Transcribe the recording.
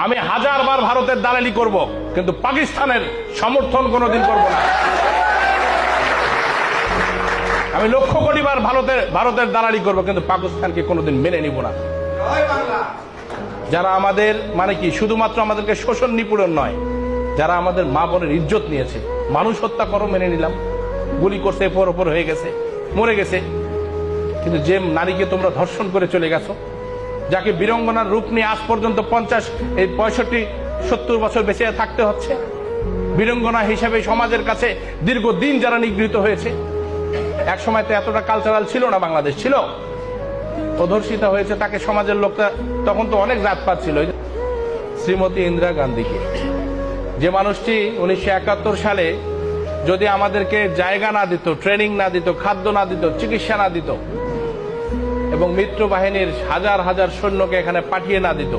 আমি হাজারবার ভারতের দালালি করব, কিন্তু পাকিস্তানের সমর্থন কোনোদিন করব না। আমি লক্ষ কোটি বার ভারতের দালালি করব, কিন্তু পাকিস্তানকে কোনোদিন মেনে নিব না। যারা আমাদের মানে কি শুধুমাত্র আমাদেরকে শোষণ নিপীড়ন নয়, যারা আমাদের মা বোনের ইজ্জত নিয়েছে, মানুষ হত্যা করো মেনে নিলাম, গুলি করছে, এপর ওপর হয়ে গেছে, মরে গেছে, কিন্তু যে নারীকে তোমরা ধর্ষণ করে চলে গেছো, যাকে বীরঙ্গনার রূপ নিয়ে আজ পর্যন্ত 65-70 বছর বেঁচে থাকতে হচ্ছে, বীরঙ্গনা হিসেবে সমাজের কাছে দীর্ঘদিন যারা নিগৃহীত হয়েছে। এক সময় তো এতটা কালচারাল ছিল না, বাংলাদেশ ছিল, প্রদর্শিত হয়েছে, তাকে সমাজের লোকটা তখন তো অনেক জাতপাত ছিল। শ্রীমতী ইন্দিরা গান্ধীকে, যে মানুষটি 1971 সালে যদি আমাদেরকে জায়গা না দিত, ট্রেনিং না দিত, খাদ্য না দিত, চিকিৎসা না দিত, এবং মিত্র বাহিনীর হাজার হাজার সৈন্যকে এখানে পাঠিয়ে না দিত,